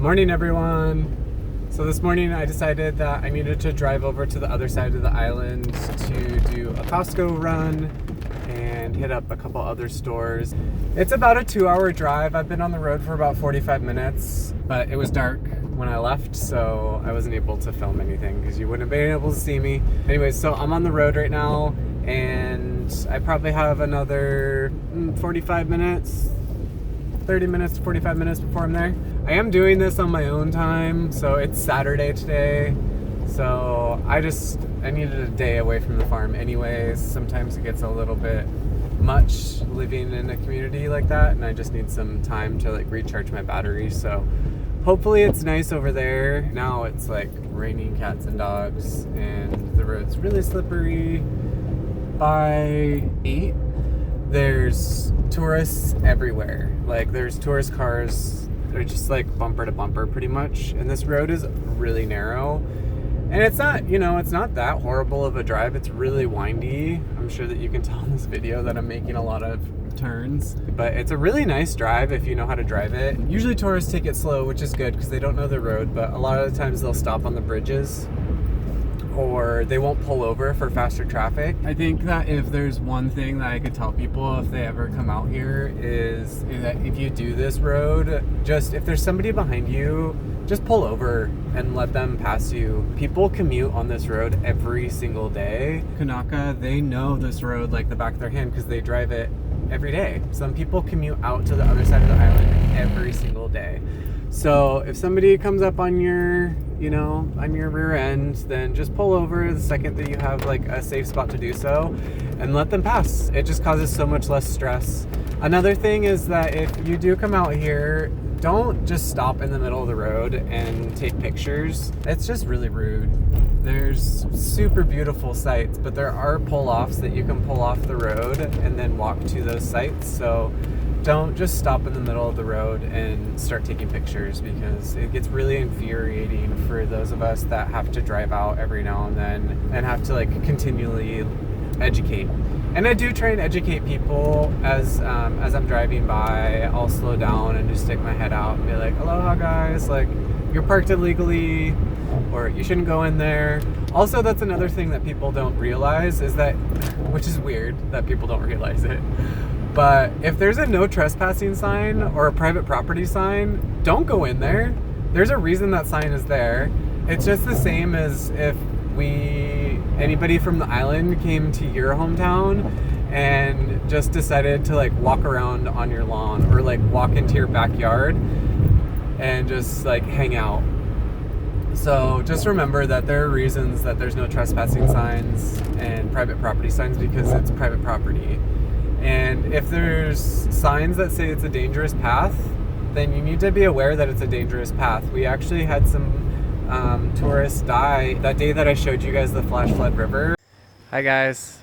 Morning, everyone. So this morning I decided that I needed to drive over to the other side of the island to do a Costco run and hit up a couple other stores. It's about a 2-hour drive. I've been on the road for about 45 minutes, but it was dark when I left, so I wasn't able to film anything because you wouldn't have been able to see me. Anyways, so I'm on the road right now and I probably have another 45 minutes, 30 minutes to 45 minutes before I'm there. I am doing this on my own time, so it's Saturday today. So I needed a day away from the farm anyways. Sometimes it gets a little bit much living in a community like that, and I just need some time to like recharge my battery. So hopefully it's nice over there. Now it's like raining cats and dogs and the road's really slippery. By 8, there's tourists everywhere. Like there's tourist cars. They're just like bumper to bumper pretty much. And this road is really narrow. And it's not, it's not that horrible of a drive. It's really windy. I'm sure that you can tell in this video that I'm making a lot of turns. But it's a really nice drive if you know how to drive it. Usually tourists take it slow, which is good because they don't know the road. But a lot of the times they'll stop on the bridges or they won't pull over for faster traffic. I think that if there's one thing that I could tell people if they ever come out here is that if you do this road, just if there's somebody behind you, just pull over and let them pass you. People commute on this road every single day. Kanaka, they know this road like the back of their hand because they drive it every day. Some people commute out to the other side of the island every single day. So if somebody comes up on your, on your rear end, then just pull over the second that you have like a safe spot to do so and let them pass. It just causes so much less stress. Another thing is that if you do come out here, don't just stop in the middle of the road and take pictures. It's just really rude. There's super beautiful sites, but there are pull-offs that you can pull off the road and then walk to those sites. So don't just stop in the middle of the road and start taking pictures because it gets really infuriating for those of us that have to drive out every now and then and have to like continually educate. And I do try and educate people as I'm driving by. I'll slow down and just stick my head out and be like, "Aloha guys, like you're parked illegally or you shouldn't go in there." Also, that's another thing that people don't realize is that, which is weird that people don't realize it, but if there's a no trespassing sign or a private property sign, don't go in there. There's a reason that sign is there. It's just the same as if anybody from the island came to your hometown and just decided to like walk around on your lawn or like walk into your backyard and just like hang out. So just remember that there are reasons that there's no trespassing signs and private property signs because it's private property. And if there's signs that say it's a dangerous path, then you need to be aware that it's a dangerous path. We actually had some tourists die that day that I showed you guys the flash flood river. Hi guys,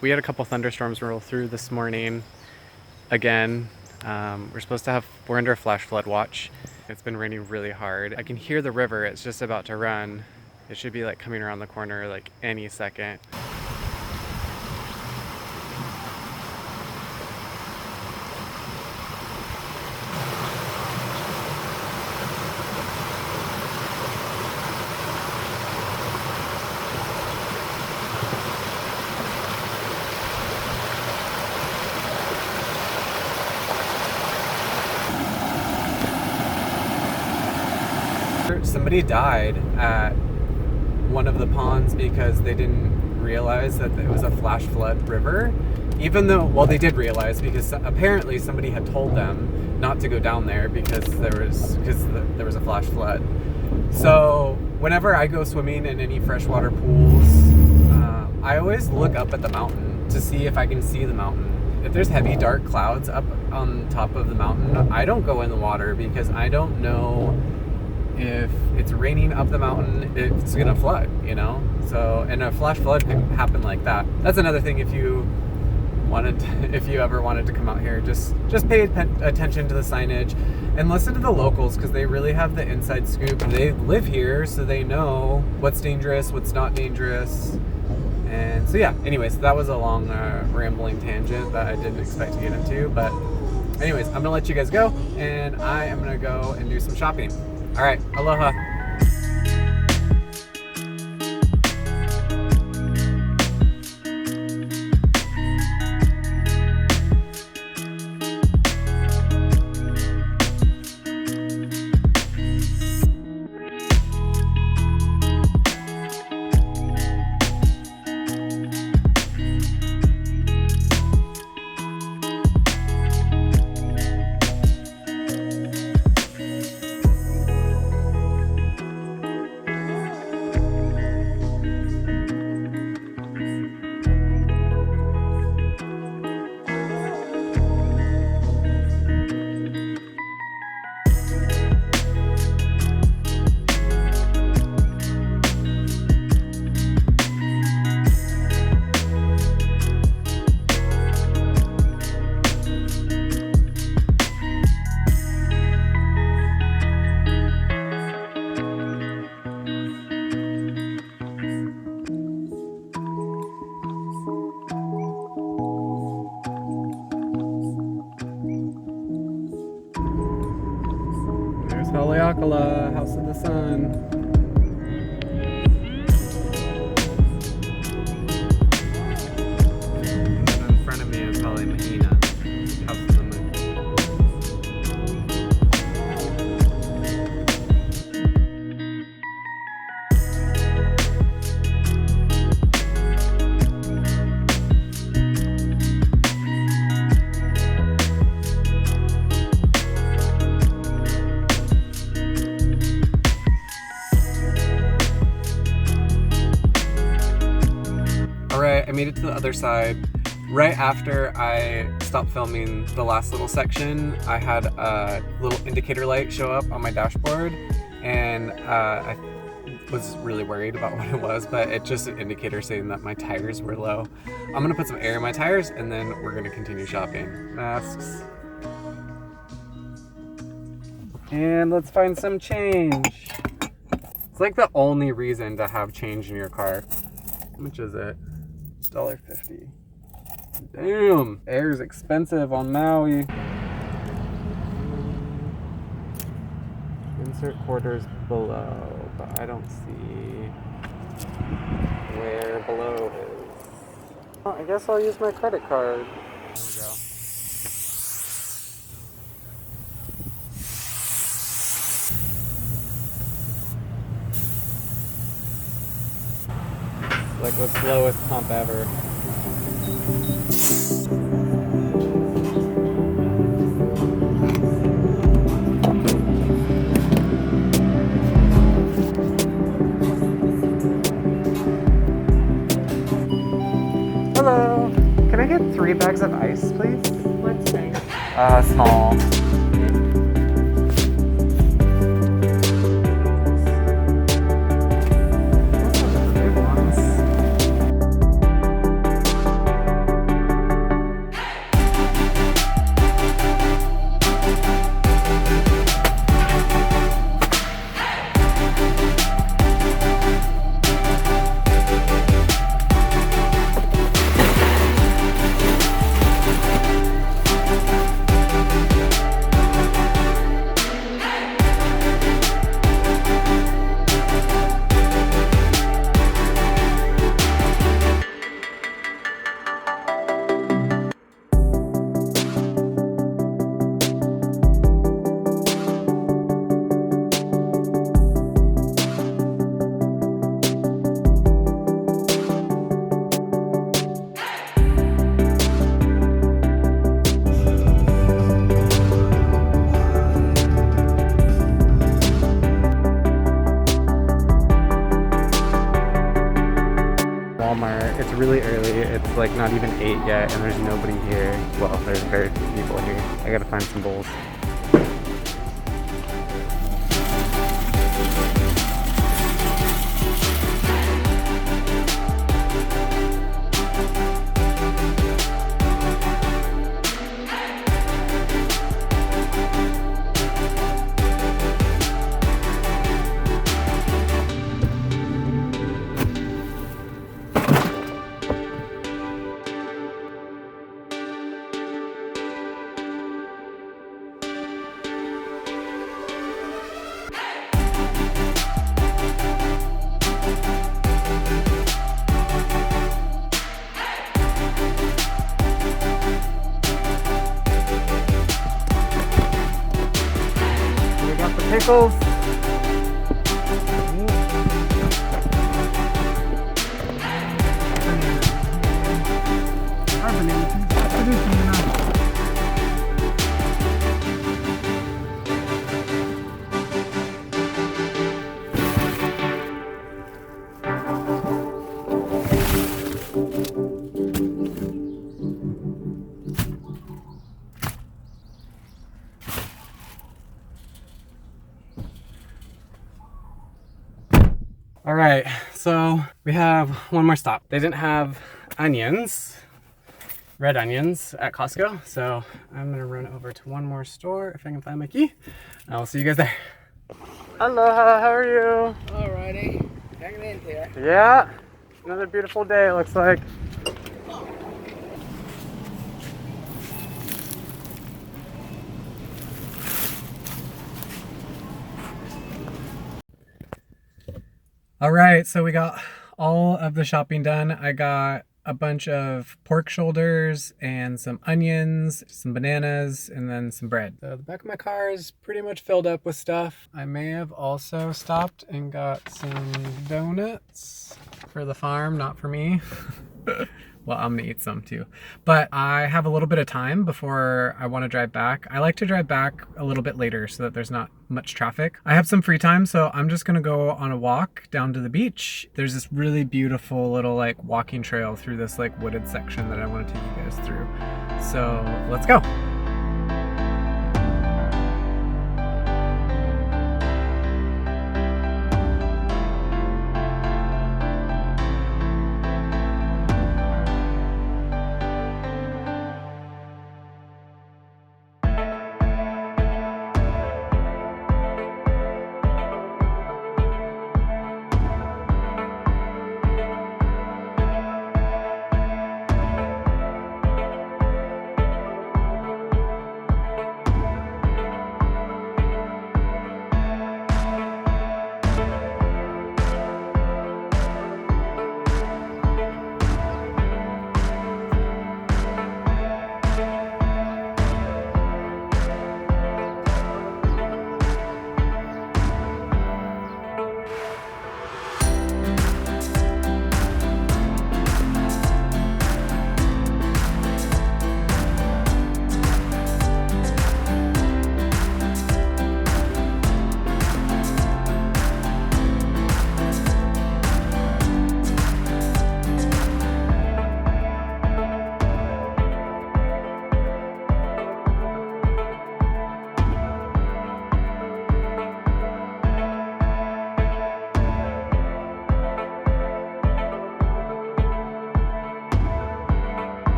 we had a couple thunderstorms roll through this morning again. We're under a flash flood watch. It's been raining really hard. I can hear the river, it's just about to run. It should be like coming around the corner like any second. Somebody died at one of the ponds because they didn't realize that it was a flash flood river. Even though, well, they did realize because apparently somebody had told them not to go down there because there was a flash flood. So whenever I go swimming in any freshwater pools, I always look up at the mountain to see if I can see the mountain. If there's heavy dark clouds up on top of the mountain, I don't go in the water because I don't know if it's raining up the mountain, it's gonna flood, So, and a flash flood can happen like that. That's another thing if you ever wanted to come out here, just pay attention to the signage and listen to the locals because they really have the inside scoop. They live here, so they know what's dangerous, what's not dangerous. And so yeah, anyways, that was a long rambling tangent that I didn't expect to get into, but anyways, I'm gonna let you guys go and I am gonna go and do some shopping. All right, aloha. Kole, House of the Sun. And in front of me is Mahalo, House of the Moon. Alright, I made it to the other side. Right after I stopped filming the last little section, I had a little indicator light show up on my dashboard, and I was really worried about what it was, but it's just an indicator saying that my tires were low. I'm gonna put some air in my tires, and then we're gonna continue shopping. Masks. And let's find some change. It's like the only reason to have change in your car. How much is it? $1.50. Damn, air is expensive on Maui. Insert quarters below, but I don't see where below is. Oh, I guess I'll use my credit card. There we go. Like the slowest pump ever. Hello. Can I get 3 bags of ice, please? What size? Small. Walmart. It's really early. It's like not even 8 yet, and there's nobody here. Well, there's very few people here. I gotta find some bowls. vehicles. All right, so we have one more stop. They didn't have onions, red onions at Costco, so I'm gonna run over to one more store if I can find my key. I'll see you guys there. Aloha, how are you? Alrighty, hanging in here. Yeah, another beautiful day it looks like. All right, so we got all of the shopping done. I got a bunch of pork shoulders and some onions, some bananas, and then some bread. So the back of my car is pretty much filled up with stuff. I may have also stopped and got some donuts for the farm, not for me. Well, I'm gonna eat some too. But I have a little bit of time before I want to drive back. I like to drive back a little bit later so that there's not much traffic. I have some free time, so I'm just gonna go on a walk down to the beach. There's this really beautiful little like walking trail through this like wooded section that I want to take you guys through. So let's go.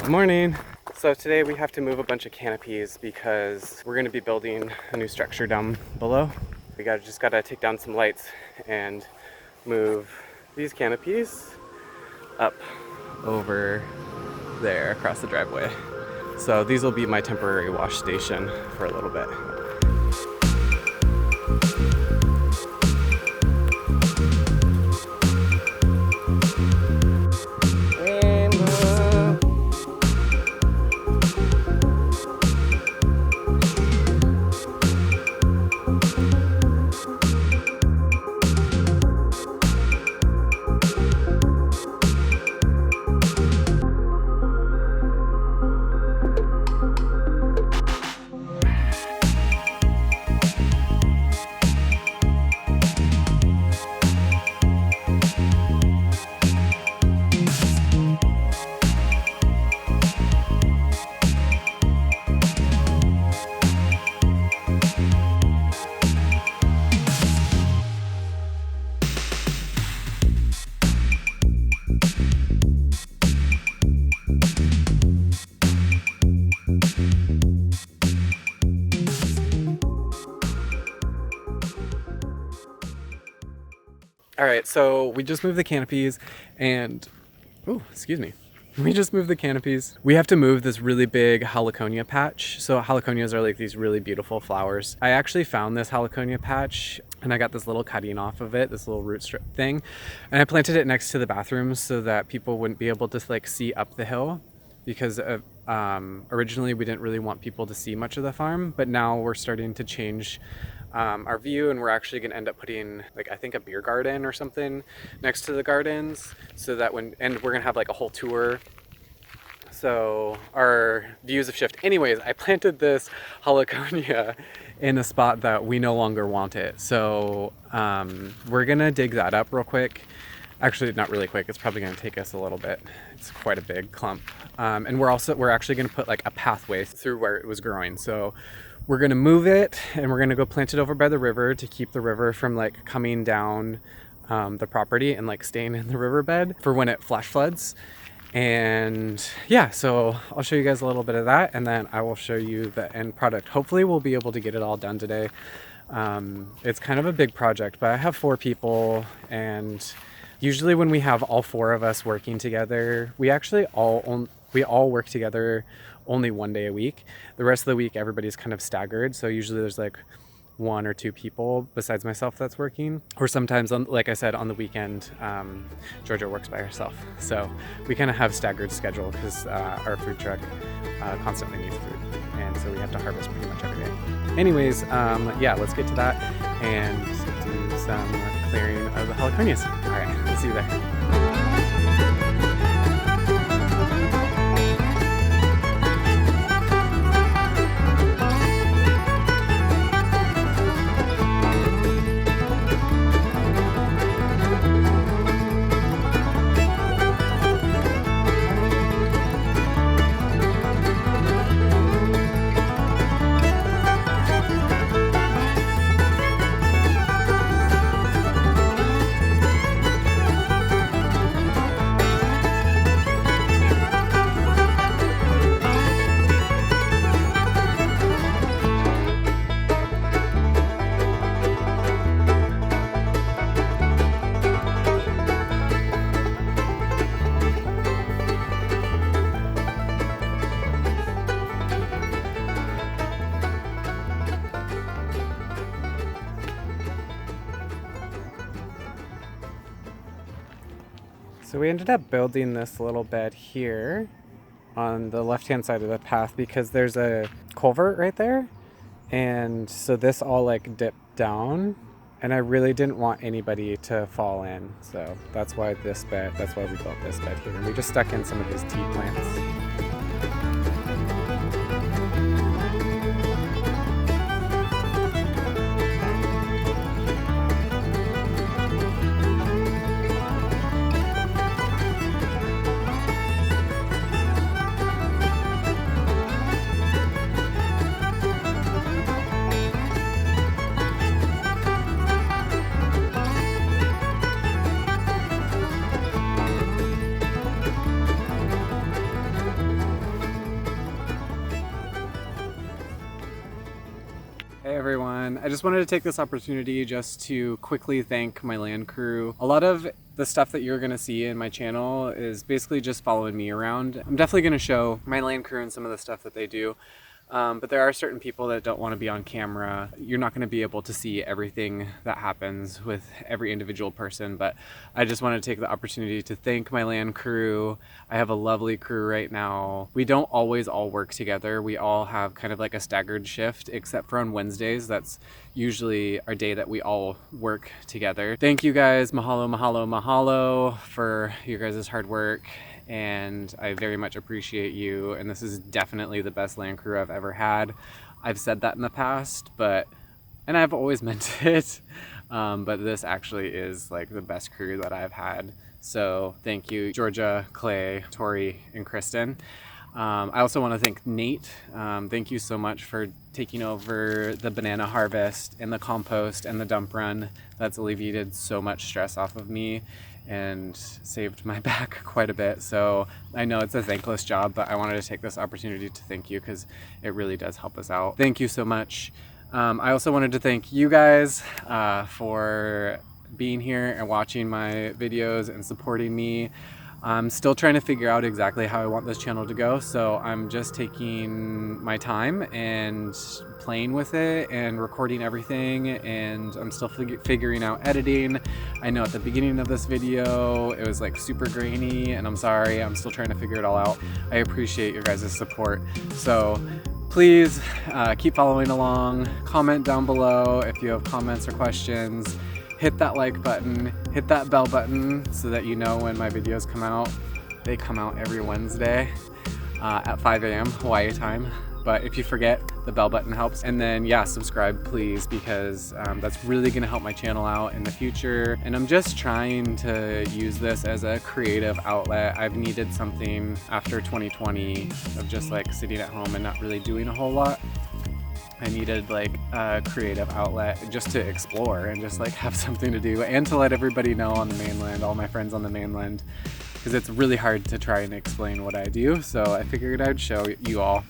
Good morning. So today we have to move a bunch of canopies because we're going to be building a new structure down below. We just gotta take down some lights and move these canopies up over there across the driveway. So these will be my temporary wash station for a little bit. All right, so we just moved the canopies and, oh, excuse me. We just moved the canopies. We have to move this really big heliconia patch. So heliconias are like these really beautiful flowers. I actually found this heliconia patch and I got this little cutting off of it, this little root strip thing. And I planted it next to the bathrooms so that people wouldn't be able to like see up the hill, because originally we didn't really want people to see much of the farm, but now we're starting to change our view, and we're actually going to end up putting like, I think, a beer garden or something next to the gardens, so that and we're going to have like a whole tour, so our views have shifted. Anyways, I planted this heliconia in a spot that we no longer want it, so we're gonna dig that up real quick. Actually, not really quick, it's probably going to take us a little bit. It's quite a big clump. And we're actually going to put like a pathway through where it was growing. So we're going to move it and we're going to go plant it over by the river to keep the river from like coming down the property and like staying in the riverbed for when it flash floods. And yeah, so I'll show you guys a little bit of that, and then I will show you the end product. Hopefully we'll be able to get it all done today. It's kind of a big project, but I have 4 people, and usually when we have all 4 of us working together, we actually all work together only one day a week. The rest of the week, everybody's kind of staggered. So usually there's like 1 or 2 people besides myself that's working. Or sometimes, like I said, on the weekend, Georgia works by herself. So we kind of have staggered schedule because our food truck constantly needs food. And so we have to harvest pretty much every day. Anyways, yeah, let's get to that and do some clearing of the heliconias. All right, we'll see you there. So we ended up building this little bed here on the left-hand side of the path because there's a culvert right there. And so this all like dipped down, and I really didn't want anybody to fall in. So that's why we built this bed here. And we just stuck in some of these tea plants. Hey everyone, I just wanted to take this opportunity just to quickly thank my land crew. A lot of The stuff that you're gonna see in my channel is basically just following me around. I'm definitely gonna show my land crew and some of the stuff that they do. But there are certain people that don't want to be on camera. You're not going to be able to see everything that happens with every individual person, but I just want to take the opportunity to thank my land crew. I have a lovely crew right now. We don't always all work together. We all have kind of like a staggered shift, except for on Wednesdays. That's usually our day that we all work together. Thank you guys. Mahalo, mahalo, mahalo for your guys' hard work. And I very much appreciate you, and this is definitely the best land crew I've ever had. I've said that in the past, and I've always meant it, but this actually is like the best crew that I've had. So thank you, Georgia, Clay, Tori, and Kristen. I also want to thank Nate. Thank you so much for taking over the banana harvest and the compost and the dump run. That's alleviated so much stress off of me and saved my back quite a bit. So I know it's a thankless job, but I wanted to take this opportunity to thank you because it really does help us out. Thank you so much. I also wanted to thank you guys for being here and watching my videos and supporting me. I'm still trying to figure out exactly how I want this channel to go, so I'm just taking my time and playing with it and recording everything, and I'm still figuring out editing. I know at the beginning of this video it was like super grainy, and I'm sorry, I'm still trying to figure it all out. I appreciate your guys' support, so please keep following along. Comment down below if you have comments or questions. Hit that like button, hit that bell button so that you know when my videos come out. They come out every Wednesday at 5 a.m. Hawaii time. But if you forget, the bell button helps. And then yeah, subscribe please, because that's really gonna help my channel out in the future. And I'm just trying to use this as a creative outlet. I've needed something after 2020 of just like sitting at home and not really doing a whole lot. I needed like a creative outlet just to explore and just like have something to do and to let everybody know on the mainland, all my friends on the mainland, because it's really hard to try and explain what I do. So I figured I'd show you all.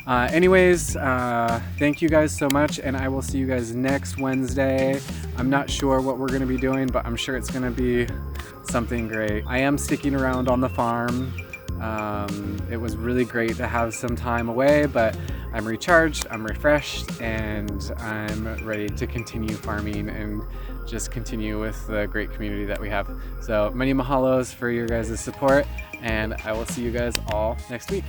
Anyways, thank you guys so much, and I will see you guys next Wednesday. I'm not sure what we're gonna be doing, but I'm sure it's gonna be something great. I am sticking around on the farm. It was really great to have some time away, but I'm recharged, I'm refreshed, and I'm ready to continue farming and just continue with the great community that we have. So many mahalos for your guys' support, and I will see you guys all next week.